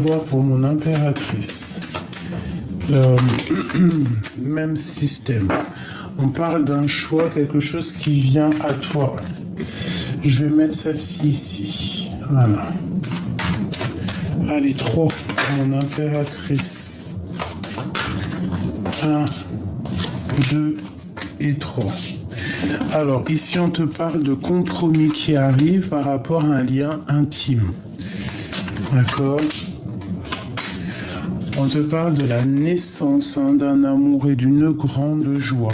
vois pour mon impératrice. Même système. On parle d'un choix, quelque chose qui vient à toi. Je vais mettre celle-ci ici. Voilà. Allez, 3 pour mon impératrice. 1, 2 et 3. Alors, ici, on te parle de compromis qui arrive par rapport à un lien intime. D'accord ? On te parle de la naissance d'un amour et d'une grande joie.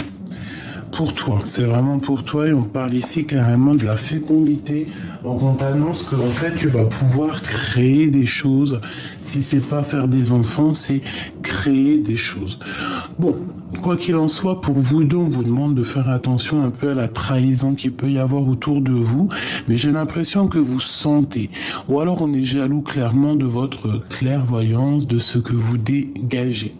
Pour toi, c'est vraiment pour toi et on parle ici carrément de la fécondité. Donc on t'annonce que en fait tu vas pouvoir créer des choses. Si c'est pas faire des enfants, c'est créer des choses. Bon, quoi qu'il en soit, pour vous deux, on vous demande de faire attention un peu à la trahison qu'il peut y avoir autour de vous. Mais j'ai l'impression que vous sentez. Ou alors on est jaloux clairement de votre clairvoyance, de ce que vous dégagez.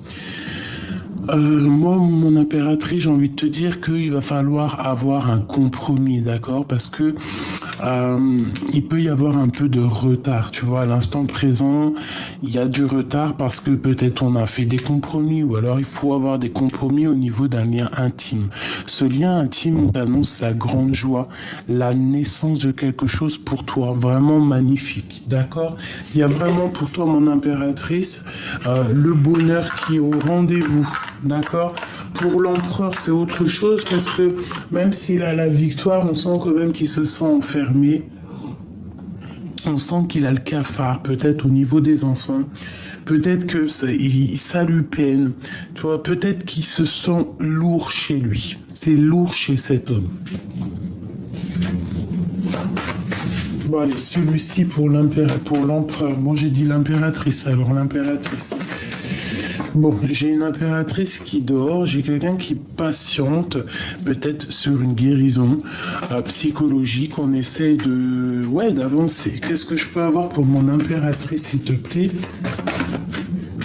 Moi, mon impératrice, j'ai envie de te dire qu'il va falloir avoir un compromis, d'accord ? Parce que il peut y avoir un peu de retard, tu vois. À l'instant présent, il y a du retard parce que peut-être on a fait des compromis ou alors il faut avoir des compromis au niveau d'un lien intime. Ce lien intime, on t'annonce la grande joie, la naissance de quelque chose pour toi, vraiment magnifique, d'accord ? Il y a vraiment pour toi, mon impératrice, le bonheur qui est au rendez-vous. D'accord. Pour l'empereur, c'est autre chose parce que même s'il a la victoire, on sent quand même qu'il se sent enfermé. On sent qu'il a le cafard, peut-être au niveau des enfants. Peut-être que ça lui peine. Tu vois, peut-être qu'il se sent lourd chez lui. C'est lourd chez cet homme. Bon, allez, celui-ci pour l'empereur. Bon, j'ai dit l'impératrice, alors l'impératrice. Bon, j'ai une impératrice qui dort, j'ai quelqu'un qui patiente, peut-être sur une guérison psychologique, on essaie d'avancer. Qu'est-ce que je peux avoir pour mon impératrice, s'il te plaît ?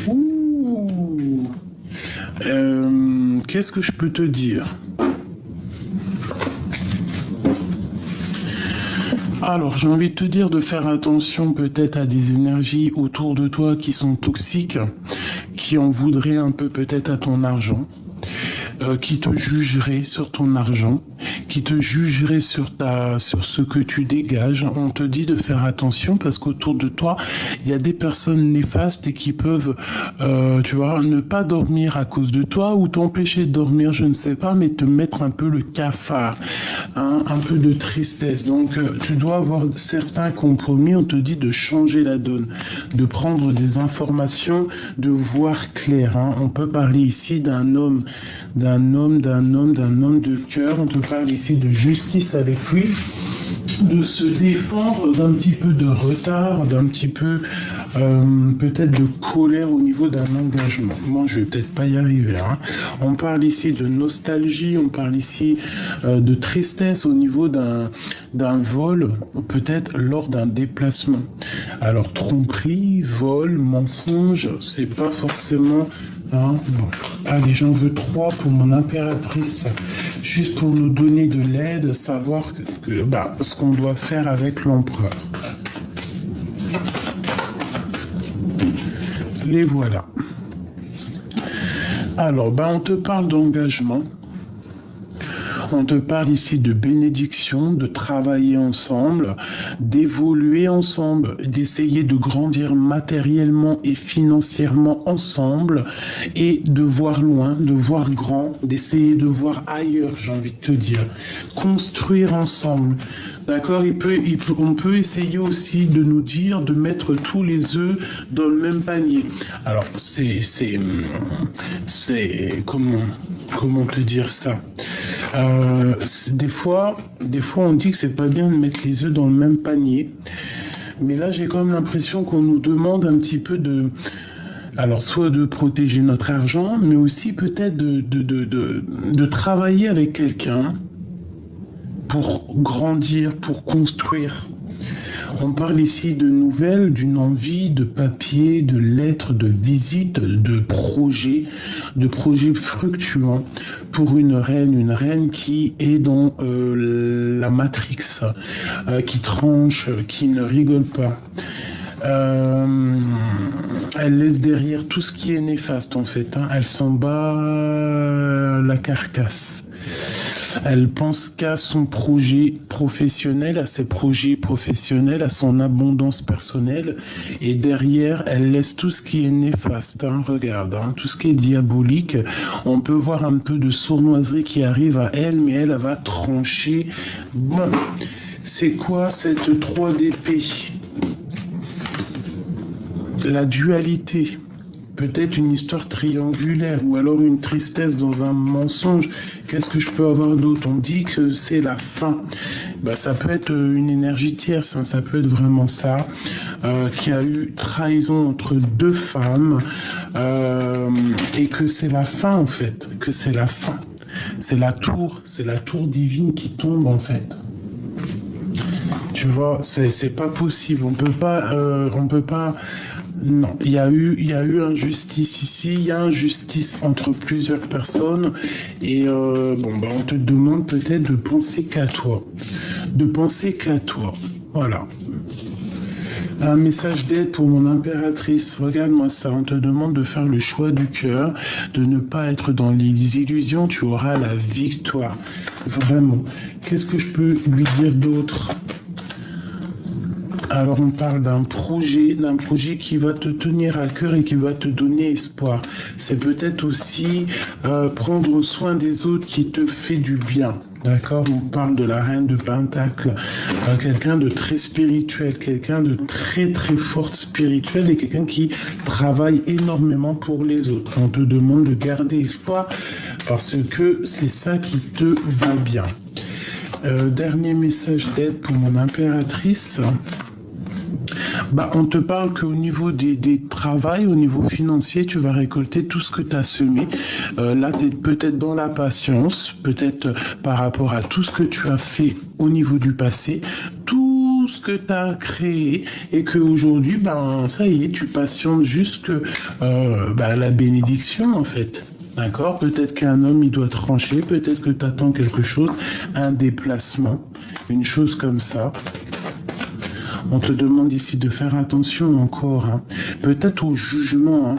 Ouh. Qu'est-ce que je peux te dire ? Alors, j'ai envie de te dire de faire attention peut-être à des énergies autour de toi qui sont toxiques, qui en voudraient un peu peut-être à ton argent, qui te jugeraient sur ton argent, qui te jugeraient sur ce que tu dégages. On te dit de faire attention parce qu'autour de toi, il y a des personnes néfastes et qui peuvent, ne pas dormir à cause de toi ou t'empêcher de dormir, je ne sais pas, mais te mettre un peu le cafard, hein, un peu de tristesse. Donc, tu dois avoir certains compromis. On te dit de changer la donne, de prendre des informations, de voir clair. Hein. On peut parler ici d'un homme de cœur. On te parle ici de justice avec lui, de se défendre d'un petit peu de retard, d'un petit peu peut-être de colère au niveau d'un engagement. Moi, je vais peut-être pas y arriver. Hein. On parle ici de nostalgie, on parle ici de tristesse au niveau d'un vol, peut-être lors d'un déplacement. Alors, tromperie, vol, mensonge, c'est pas forcément... Hein, bon. Allez, j'en veux 3 pour mon impératrice, juste pour nous donner de l'aide, savoir ce qu'on doit faire avec l'empereur. Les voilà. Alors, on te parle d'engagement. On te parle ici de bénédiction, de travailler ensemble, d'évoluer ensemble, d'essayer de grandir matériellement et financièrement ensemble et de voir loin, de voir grand, d'essayer de voir ailleurs, j'ai envie de te dire. Construire ensemble. D'accord, on peut essayer aussi de nous dire de mettre tous les œufs dans le même panier. Alors, c'est comment te dire ça? Des fois, on dit que c'est pas bien de mettre les œufs dans le même panier. Mais là, j'ai quand même l'impression qu'on nous demande un petit peu alors, soit de protéger notre argent, mais aussi peut-être de travailler avec quelqu'un pour grandir, pour construire. On parle ici de nouvelles, d'une envie, de papier, de lettres, de visites, de projets fructueux pour une reine qui est dans la Matrix, qui tranche, qui ne rigole pas. elle laisse derrière tout ce qui est néfaste en fait. Hein. Elle s'en bat la carcasse. Elle pense qu'à son projet professionnel, à ses projets professionnels, à son abondance personnelle. Et derrière, elle laisse tout ce qui est néfaste. Hein. Regarde, hein, tout ce qui est diabolique. On peut voir un peu de sournoiserie qui arrive à elle, mais elle va trancher. Bon, c'est quoi cette 3 d'épée? La dualité. Peut-être une histoire triangulaire ou alors une tristesse dans un mensonge. Qu'est-ce que je peux avoir d'autre? On dit que c'est la fin. Bah, ça peut être une énergie tierce, hein, ça peut être vraiment ça. Qu'il y a eu trahison entre deux femmes et que c'est la fin en fait. Que c'est la fin. C'est la tour divine qui tombe en fait. Tu vois, c'est pas possible. On peut pas. Non, il y a eu injustice ici, il y a injustice entre plusieurs personnes et on te demande peut-être de penser qu'à toi, voilà. Un message d'aide pour mon impératrice, regarde-moi ça, on te demande de faire le choix du cœur, de ne pas être dans les illusions, tu auras la victoire, vraiment. Qu'est-ce que je peux lui dire d'autre ? Alors on parle d'un projet qui va te tenir à cœur et qui va te donner espoir. C'est peut-être aussi prendre soin des autres qui te fait du bien. D'accord, on parle de la reine de Pentacle, quelqu'un de très spirituel, quelqu'un de très très forte spirituel et quelqu'un qui travaille énormément pour les autres. On te demande de garder espoir parce que c'est ça qui te va bien. Dernier message d'aide pour mon impératrice. On te parle qu'au niveau des travails, au niveau financier, tu vas récolter tout ce que tu as semé. Là, tu es peut-être dans la patience, peut-être par rapport à tout ce que tu as fait au niveau du passé, tout ce que tu as créé et qu'aujourd'hui, ça y est, tu patientes jusque la bénédiction en fait. D'accord ? Peut-être qu'un homme, il doit trancher, peut-être que tu attends quelque chose, un déplacement, une chose comme ça. On te demande ici de faire attention encore, hein. Peut-être au jugement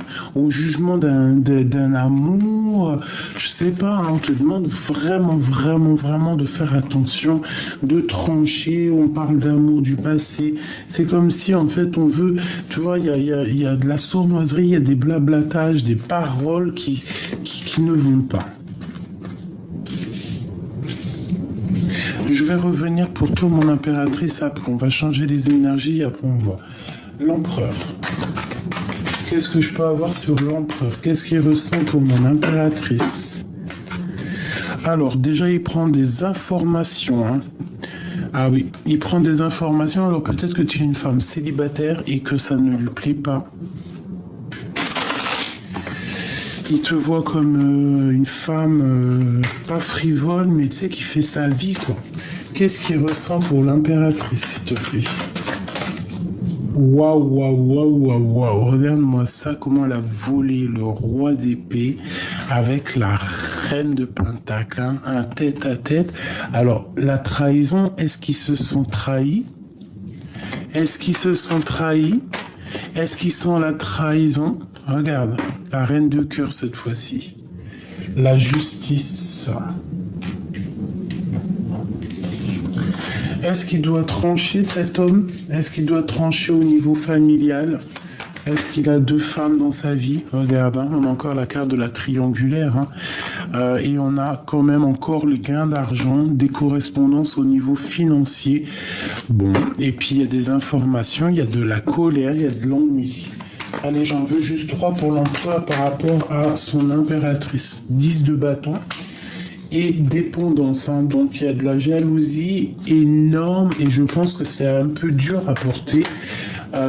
d'un amour, je sais pas, hein. On te demande vraiment de faire attention, de trancher. On parle d'amour du passé. C'est comme si en fait on veut, tu vois, il y a de la sournoiserie, il y a des blablatages, des paroles qui ne vont pas. Je vais revenir pour toi, mon impératrice, après. On va changer les énergies et après on voit. L'empereur. Qu'est-ce que je peux avoir sur l'empereur? Qu'est-ce qu'il ressent pour mon impératrice? Alors, déjà, il prend des informations. Hein. Ah oui, il prend des informations. Alors, peut-être que tu es une femme célibataire et que ça ne lui plaît pas. Il te voit comme une femme pas frivole, mais tu sais, qui fait sa vie, quoi. Qu'est-ce qu'il ressent pour l'impératrice, s'il te plaît? Waouh. Regarde-moi ça, comment elle a volé le roi d'épée avec la reine de Pentacle, hein, un tête-à-tête. Alors, la trahison, est-ce qu'ils se sont trahis? Est-ce qu'ils sont la trahison? Regarde, la reine de cœur cette fois-ci. La justice. Est-ce qu'il doit trancher cet homme? Est-ce qu'il doit trancher au niveau familial? Est-ce qu'il a 2 femmes dans sa vie? Regarde, hein, on a encore la carte de la triangulaire. Hein, et on a quand même encore le gain d'argent, des correspondances au niveau financier. Bon, et puis il y a des informations, il y a de la colère, il y a de l'ennui. Allez, j'en veux juste 3 pour l'empereur par rapport à son impératrice. 10 de bâton et dépendance. Hein. Donc, il y a de la jalousie énorme et je pense que c'est un peu dur à porter.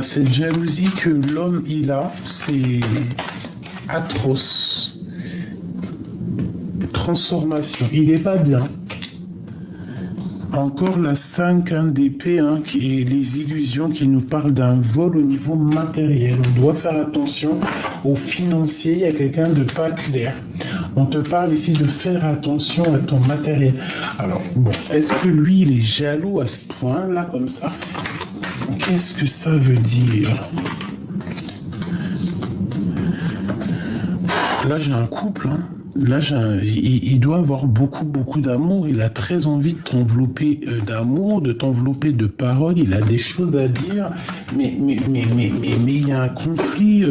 Cette jalousie que l'homme, il a, c'est atroce. Transformation. Il n'est pas bien. Encore la 5 d'épée, hein, qui est les illusions qui nous parlent d'un vol au niveau matériel. On doit faire attention aux financiers. Il y a quelqu'un de pas clair. On te parle ici de faire attention à ton matériel. Alors, bon, est-ce que lui, il est jaloux à ce point-là, comme ça? Qu'est-ce que ça veut dire? Là, j'ai un couple, hein. Là, il doit avoir beaucoup, beaucoup d'amour. Il a très envie de t'envelopper d'amour, de t'envelopper de paroles. Il a des choses à dire, mais il y a un conflit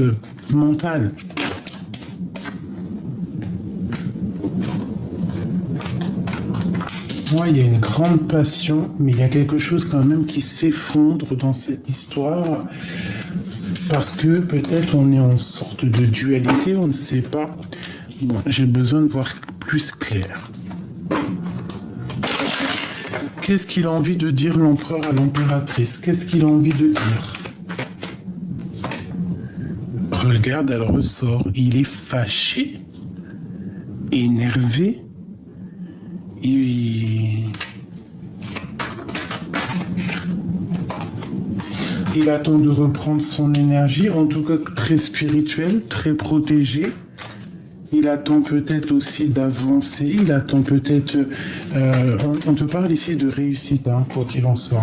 mental. Moi, il y a une grande passion, mais il y a quelque chose quand même qui s'effondre dans cette histoire. Parce que peut-être on est en sorte de dualité, on ne sait pas. Bon, j'ai besoin de voir plus clair. Qu'est-ce qu'il a envie de dire l'empereur à l'impératrice? Qu'est-ce qu'il a envie de dire? Regarde, elle ressort. Il est fâché, énervé. Il attend de reprendre son énergie, en tout cas très spirituelle, très protégée. Il attend peut-être aussi d'avancer, il attend peut-être... on te parle ici de réussite, hein, quoi qu'il en soit.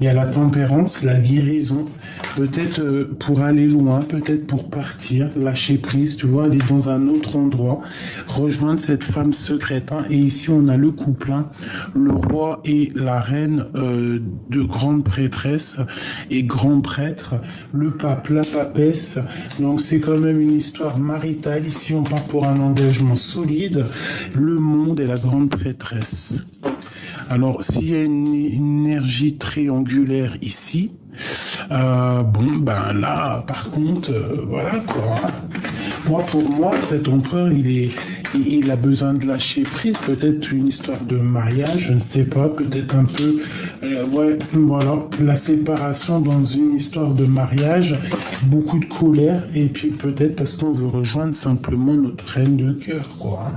Il y a la tempérance, la guérison, peut-être pour aller loin, peut-être pour partir, lâcher prise, tu vois, aller dans un autre endroit, rejoindre cette femme secrète. Hein. Et ici, on a le couple, hein, le roi et la reine de grande prêtresse et grand prêtre, le pape, la papesse. Donc, c'est quand même une histoire maritale. Ici, on part pour un engagement solide, le monde et la grande prêtresse. Alors, s'il y a une énergie triangulaire ici, bon, ben là, par contre, voilà quoi. Pour moi, cet empereur, il a besoin de lâcher prise. Peut-être une histoire de mariage, je ne sais pas. Peut-être un peu, ouais, voilà, la séparation dans une histoire de mariage, beaucoup de colère, et puis peut-être parce qu'on veut rejoindre simplement notre reine de cœur, quoi.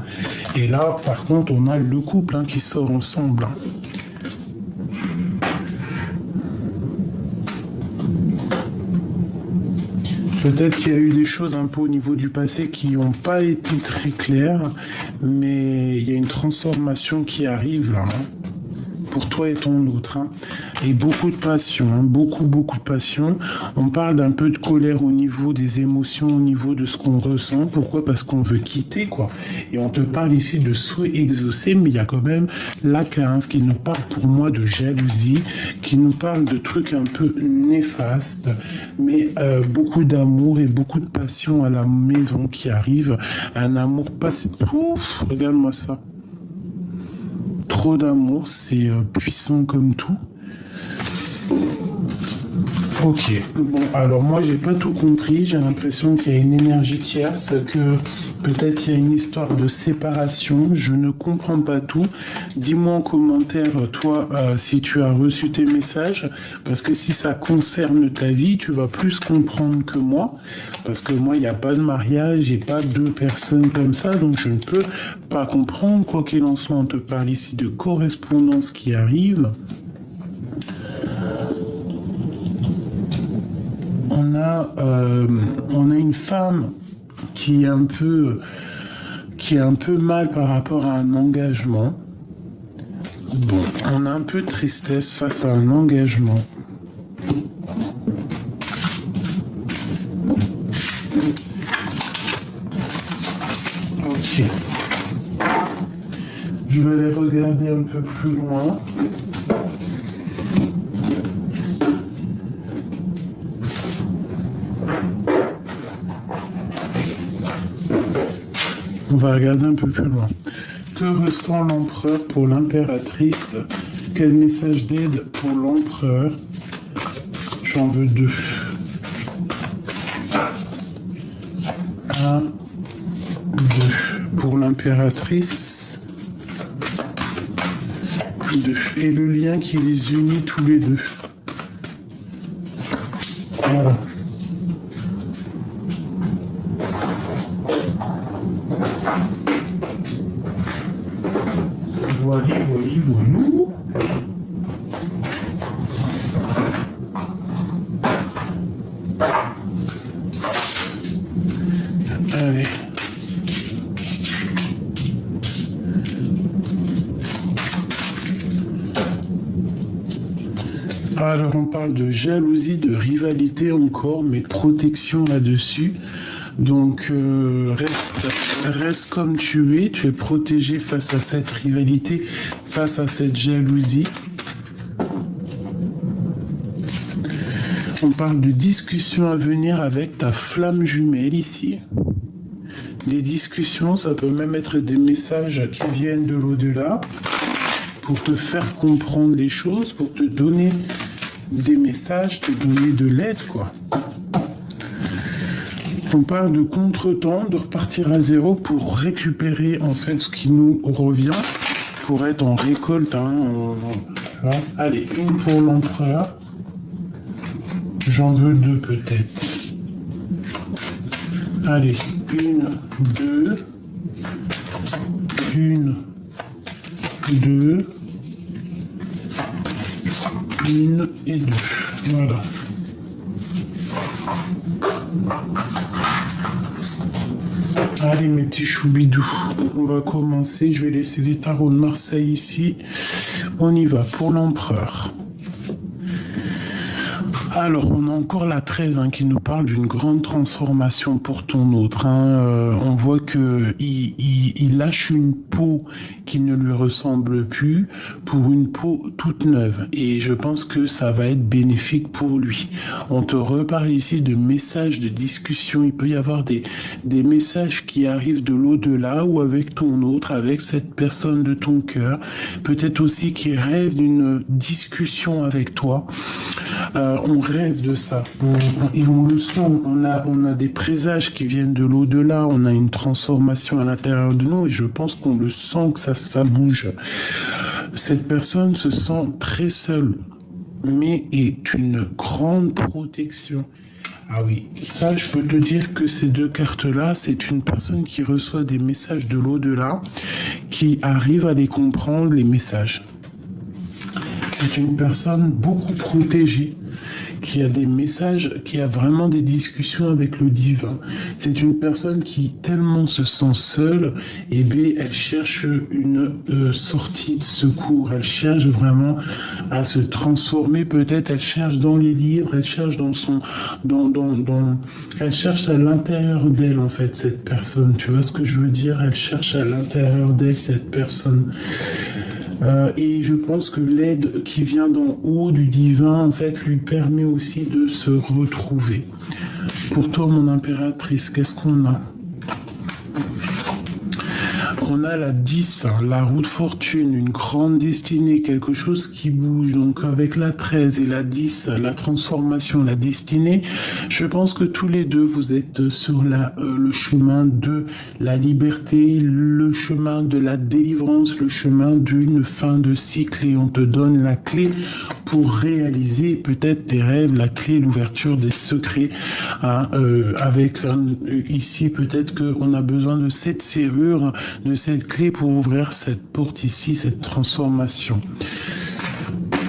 Et là, par contre, on a le couple hein, qui sort ensemble. Hein. Peut-être qu'il y a eu des choses un peu au niveau du passé qui n'ont pas été très claires, mais il y a une transformation qui arrive là, hein, pour toi et ton autre. Hein. Et beaucoup de passion, hein, beaucoup de passion. On parle d'un peu de colère au niveau des émotions, au niveau de ce qu'on ressent. Pourquoi? Parce qu'on veut quitter, quoi. Et on te parle ici de souhait exaucé, mais il y a quand même la 15 qui nous parle pour moi de jalousie, qui nous parle de trucs un peu néfastes, mais beaucoup d'amour et beaucoup de passion à la maison qui arrive. Un amour passé. Ouf, regarde-moi ça. Trop d'amour, c'est puissant comme tout. Ok, bon, alors moi j'ai pas tout compris, j'ai l'impression qu'il y a une énergie tierce, que peut-être il y a une histoire de séparation, je ne comprends pas tout. Dis-moi en commentaire, toi, si tu as reçu tes messages, parce que si ça concerne ta vie, tu vas plus comprendre que moi, parce que moi il n'y a pas de mariage, j'ai pas deux personnes comme ça, donc je ne peux pas comprendre. Quoi qu'il en soit, on te parle ici de correspondance qui arrive. On a une femme qui est un peu mal par rapport à un engagement. Bon, on a un peu de tristesse face à un engagement. Ok. Je vais aller regarder un peu plus loin. On va regarder un peu plus loin. Que ressent l'empereur pour l'impératrice? Quel message d'aide pour l'empereur? J'en veux deux. 1, 2. Pour l'impératrice. 2. Et le lien qui les unit tous les deux. Voilà. Voilà. Allez. Alors on parle de jalousie, de rivalité encore, mais protection là-dessus. Donc, reste comme tu es protégé face à cette rivalité, face à cette jalousie. On parle de discussions à venir avec ta flamme jumelle ici. Les discussions, ça peut même être des messages qui viennent de l'au-delà pour te faire comprendre les choses, pour te donner des messages, te donner de l'aide, quoi. On parle de contretemps, de repartir à zéro pour récupérer en fait ce qui nous revient, pour être en récolte. Allez, une pour l'empereur. J'en veux deux peut-être. Allez, une, deux, une, et deux. Voilà. Allez mes petits choubidous, on va commencer. Je vais laisser les tarots de Marseille ici. On y va pour l'empereur. Alors, on a encore la 13 qui nous parle d'une grande transformation pour ton autre. On voit que il lâche une peau qui ne lui ressemble plus pour une peau toute neuve. Et je pense que ça va être bénéfique pour lui. On te reparle ici de messages, de discussions. Il peut y avoir des messages qui arrivent de l'au-delà ou avec ton autre, avec cette personne de ton cœur. Peut-être aussi qui rêve d'une discussion avec toi. On rêve de ça et on le sent, on a des présages qui viennent de l'au-delà, on a une transformation à l'intérieur de nous et je pense qu'on le sent que ça bouge. Cette personne se sent très seule mais est une grande protection. Ah oui, ça je peux te dire que ces deux cartes-là, c'est une personne qui reçoit des messages de l'au-delà, qui arrive à les comprendre, les messages. C'est une personne beaucoup protégée, qui a des messages, qui a vraiment des discussions avec le divin. C'est une personne qui tellement se sent seule, et bien elle cherche une sortie de secours. Elle cherche vraiment à se transformer. Peut-être elle cherche dans les livres, elle cherche elle cherche à l'intérieur d'elle en fait cette personne. Tu vois ce que je veux dire? Elle cherche à l'intérieur d'elle cette personne. Et je pense que l'aide qui vient d'en haut du divin, en fait, lui permet aussi de se retrouver. Pour toi, mon impératrice, qu'est-ce qu'on a? On a la 10, la roue de fortune, une grande destinée, quelque chose qui bouge. Donc avec la 13 et la 10, la transformation, la destinée, je pense que tous les deux, vous êtes sur le chemin de la liberté, le chemin de la délivrance, le chemin d'une fin de cycle. Et on te donne la clé pour réaliser peut-être tes rêves, la clé, l'ouverture des secrets. Ici, peut-être qu'on a besoin de cette serrure, de cette clé pour ouvrir cette porte ici, cette transformation.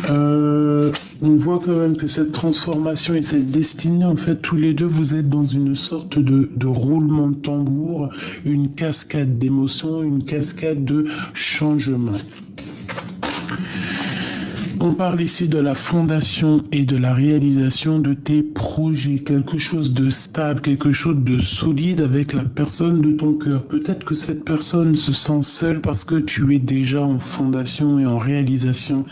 On voit quand même que cette transformation et cette destinée, en fait, tous les deux, vous êtes dans une sorte de roulement de tambour, une cascade d'émotions, une cascade de changements. On parle ici de la fondation et de la réalisation de tes projets, quelque chose de stable, quelque chose de solide avec la personne de ton cœur. Peut-être que cette personne se sent seule parce que tu es déjà en fondation et en réalisation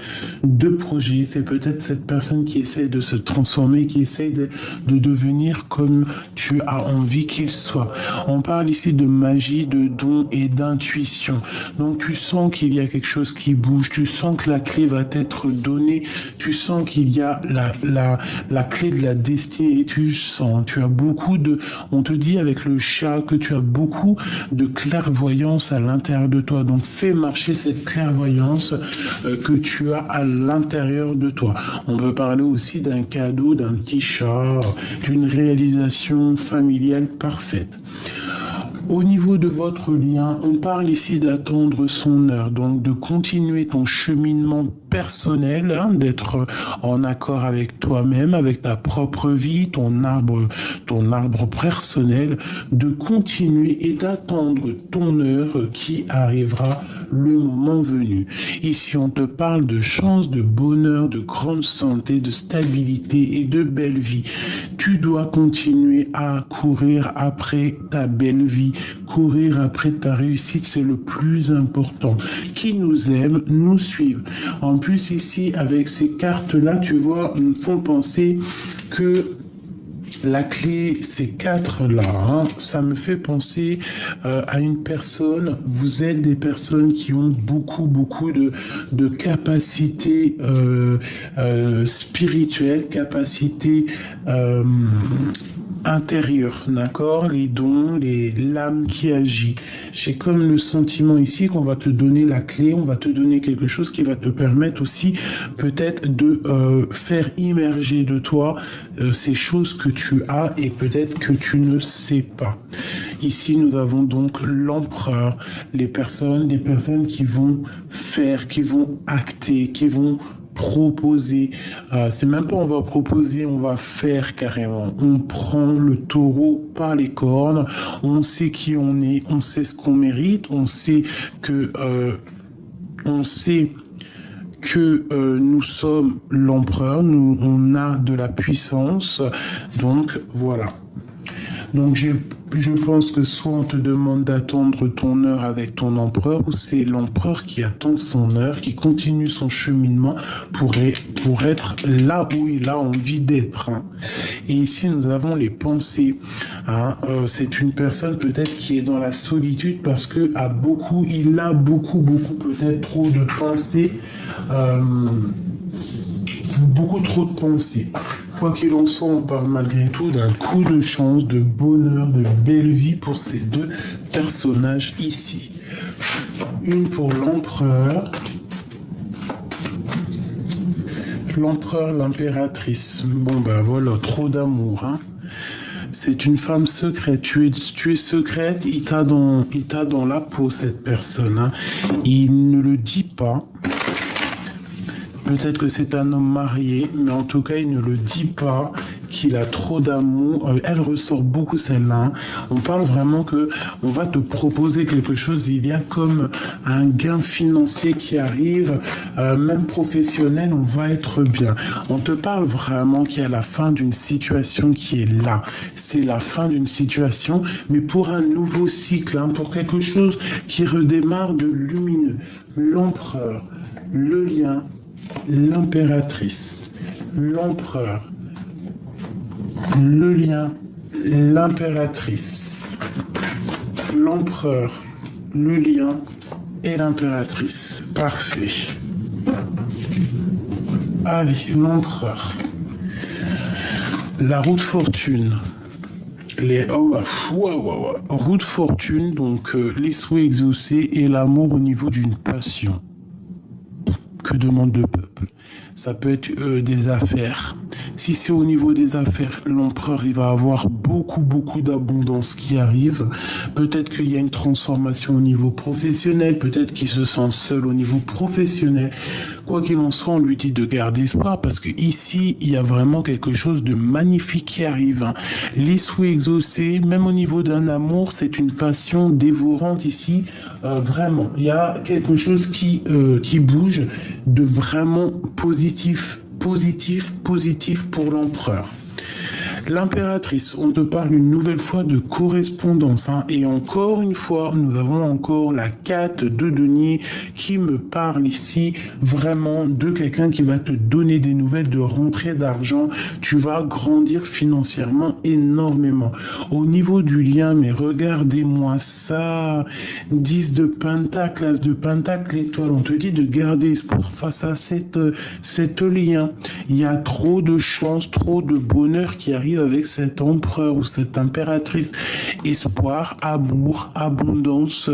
de projets. C'est peut-être cette personne qui essaie de se transformer, qui essaie de devenir comme tu as envie qu'il soit. On parle ici de magie, de don et d'intuition. Donc tu sens qu'il y a quelque chose qui bouge, tu sens que la clé va être donné, tu sens qu'il y a la clé de la destinée et tu as beaucoup on te dit avec le chat que tu as beaucoup de clairvoyance à l'intérieur de toi. Donc fais marcher cette clairvoyance que tu as à l'intérieur de toi. On peut parler aussi d'un cadeau, d'un petit chat, d'une réalisation familiale parfaite. Au niveau de votre lien, on parle ici d'attendre son heure, donc de continuer ton cheminement personnel, d'être en accord avec toi-même, avec ta propre vie, ton arbre personnel, de continuer et d'attendre ton heure qui arrivera le moment venu. Ici, on te parle de chance, de bonheur, de grande santé, de stabilité et de belle vie. Tu dois continuer à courir après ta belle vie, courir après ta réussite, c'est le plus important. Qui nous aime, nous suivent. En plus, ici, avec ces cartes-là, tu vois, nous font penser que la clé, ces quatre-là, ça me fait penser à une personne. Vous êtes des personnes qui ont beaucoup de capacités spirituelles, capacités intérieures, d'accord? Les dons, l'âme qui agit. J'ai comme le sentiment ici qu'on va te donner la clé, on va te donner quelque chose qui va te permettre aussi peut-être de faire immerger de toi ces choses que tu as et peut-être que tu ne sais pas. Ici, nous avons donc l'empereur, des personnes qui vont faire, qui vont acter, qui vont proposer. C'est même pas on va proposer, on va faire carrément. On prend le taureau par les cornes, on sait qui on est, on sait ce qu'on mérite, on sait que nous sommes l'empereur, on a de la puissance, donc voilà. Donc je pense que soit on te demande d'attendre ton heure avec ton empereur, ou c'est l'empereur qui attend son heure, qui continue son cheminement pour être là où il a envie d'être. Et ici, nous avons les pensées. C'est une personne peut-être qui est dans la solitude parce que il a beaucoup peut-être trop de pensées, beaucoup trop de pensées. Quoi qu'il en soit, on parle malgré tout d'un coup de chance, de bonheur, de belle vie pour ces deux personnages ici. Une pour l'empereur. L'empereur, l'impératrice. Bon ben voilà, trop d'amour. C'est une femme secrète. Tu es secrète, il t'a dans la peau, cette personne. Il ne le dit pas. Peut-être que c'est un homme marié, mais en tout cas, il ne le dit pas qu'il a trop d'amour. Elle ressort beaucoup celle-là. On parle vraiment que on va te proposer quelque chose. Il y a comme un gain financier qui arrive, même professionnel, on va être bien. On te parle vraiment qu'il y a la fin d'une situation qui est là. C'est la fin d'une situation, mais pour un nouveau cycle, pour quelque chose qui redémarre de lumineux. L'empereur, le lien, l'impératrice, l'empereur, le lien, l'impératrice, l'empereur, le lien et l'impératrice. Parfait. Allez, l'empereur. La roue de fortune. Roue de fortune, donc les souhaits exaucés et l'amour au niveau d'une passion. Que demande le peuple? Ça peut être des affaires. Si c'est au niveau des affaires, l'empereur, il va avoir beaucoup d'abondance qui arrive. Peut-être qu'il y a une transformation au niveau professionnel, peut-être qu'il se sent seul au niveau professionnel. Quoi qu'il en soit, on lui dit de garder espoir parce que ici, il y a vraiment quelque chose de magnifique qui arrive. Les souhaits exaucés, même au niveau d'un amour, c'est une passion dévorante ici. Vraiment, il y a quelque chose qui bouge de vraiment positif pour l'empereur. L'impératrice, on te parle une nouvelle fois de correspondance. Et encore une fois, nous avons encore la 4 de denier qui me parle ici vraiment de quelqu'un qui va te donner des nouvelles de rentrée d'argent. Tu vas grandir financièrement énormément. Au niveau du lien, mais regardez-moi ça. 10 de pentacle, as de pentacle, l'étoile. On te dit de garder espoir face à cette lien. Il y a trop de chance, trop de bonheur qui arrive avec cet empereur ou cette impératrice. Espoir, amour, abondance,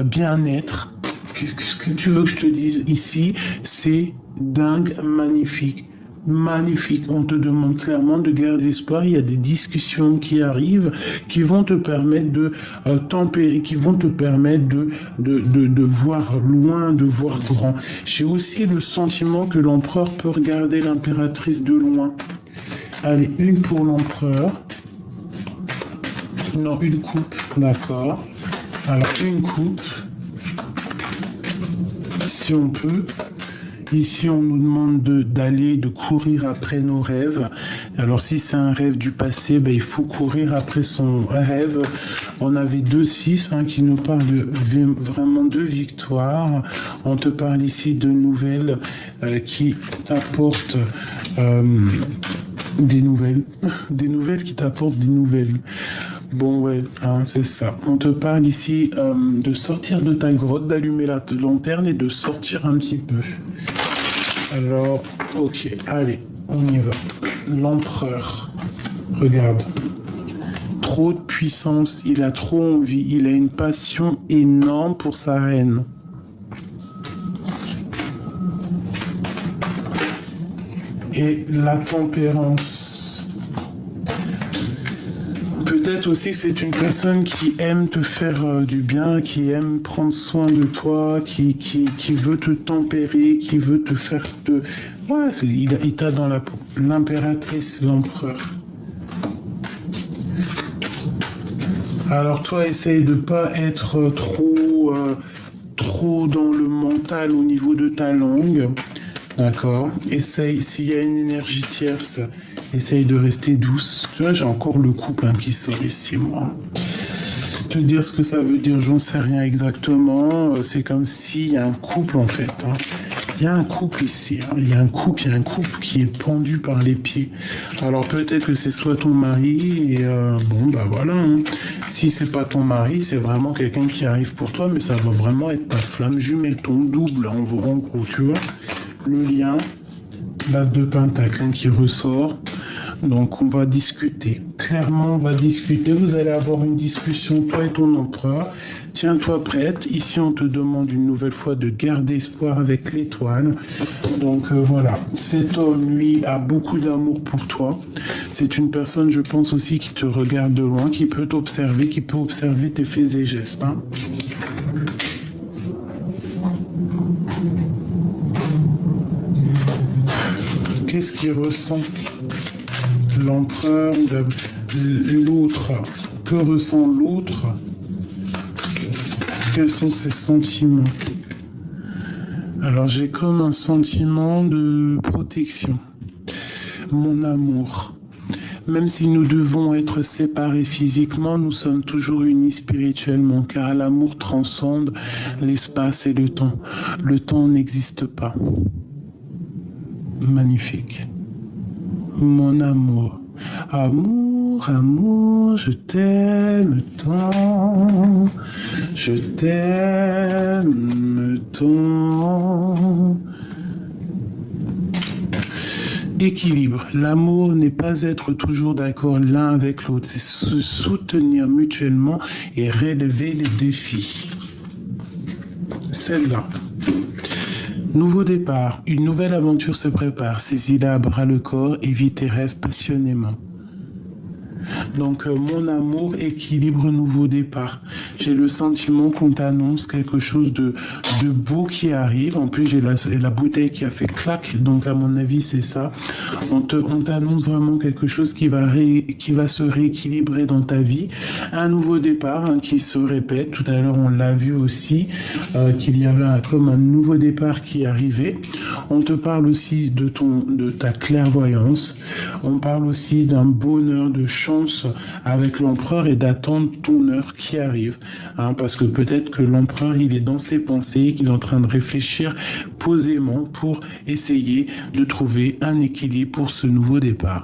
bien-être. Qu'est-ce que tu veux que je te dise ici? C'est dingue, magnifique. Magnifique. On te demande clairement de garder espoir. Il y a des discussions qui arrivent qui vont te permettre de tempérer, qui vont te permettre de voir loin, de voir grand. J'ai aussi le sentiment que l'empereur peut regarder l'impératrice de loin. Allez, une pour l'empereur. Non, une coupe, d'accord. Alors, une coupe. si on peut. Ici, on nous demande de courir après nos rêves. Alors, si c'est un rêve du passé, il faut courir après son rêve. On avait 2-6 qui nous parlent vraiment de victoire. On te parle ici de nouvelles qui t'apportent des nouvelles. Des nouvelles qui t'apportent des nouvelles. Bon, ouais, c'est ça. On te parle ici de sortir de ta grotte, d'allumer la lanterne et de sortir un petit peu. Alors, ok, allez, on y va. L'empereur, regarde. Trop de puissance, il a trop envie, il a une passion énorme pour sa reine. Et la tempérance. Peut-être aussi que c'est une personne qui aime te faire du bien, qui aime prendre soin de toi, qui veut te tempérer, qui veut te faire te... Ouais, il t'a dans la peau. L'impératrice, l'empereur. Alors toi, essaye de pas être trop dans le mental au niveau de ta langue. D'accord. Essaye, s'il y a une énergie tierce, essaye de rester douce. Tu vois, j'ai encore le couple qui sort ici, moi. Te dire ce que ça veut dire, j'en sais rien exactement. C'est comme s'il y a un couple, en fait. Il y a un couple ici. Il y a un couple qui est pendu par les pieds. Alors peut-être que c'est soit ton mari, et voilà. Si c'est pas ton mari, c'est vraiment quelqu'un qui arrive pour toi, mais ça va vraiment être ta flamme jumelle, ton double, en gros, tu vois. Le lien, l'as de pentacle qui ressort. Donc on va discuter. Clairement, on va discuter. Vous allez avoir une discussion, toi et ton empereur. Tiens-toi prête. Ici, on te demande une nouvelle fois de garder espoir avec l'étoile. Donc voilà. Cet homme, lui, a beaucoup d'amour pour toi. C'est une personne, je pense aussi, qui te regarde de loin, qui peut t'observer, qui peut observer tes faits et gestes. Qu'est-ce qu'il ressent l'empereur, l'autre? Que ressent l'autre? Quels sont ses sentiments? Alors j'ai comme un sentiment de protection. Mon amour. Même si nous devons être séparés physiquement, nous sommes toujours unis spirituellement, car l'amour transcende l'espace et le temps. Le temps n'existe pas. Magnifique. Mon amour. Amour, amour, je t'aime tant. Je t'aime tant. Équilibre. L'amour n'est pas être toujours d'accord l'un avec l'autre, c'est se soutenir mutuellement et relever les défis. Celle-là. Nouveau départ, une nouvelle aventure se prépare, saisis-la à bras le corps et vis tes rêves passionnément. Donc mon amour, équilibre, nouveau départ. J'ai le sentiment qu'on t'annonce quelque chose de beau qui arrive. En plus j'ai la bouteille qui a fait clac, donc à mon avis c'est ça. On t'annonce vraiment quelque chose qui va se rééquilibrer dans ta vie. Un nouveau départ qui se répète. Tout à l'heure on l'a vu aussi, qu'il y avait comme un nouveau départ qui arrivait. On te parle aussi de ta clairvoyance. On parle aussi d'un bonheur, de chance avec l'empereur et d'attendre ton heure qui arrive. Parce que peut-être que l'empereur, il est dans ses pensées, qu'il est en train de réfléchir posément pour essayer de trouver un équilibre pour ce nouveau départ.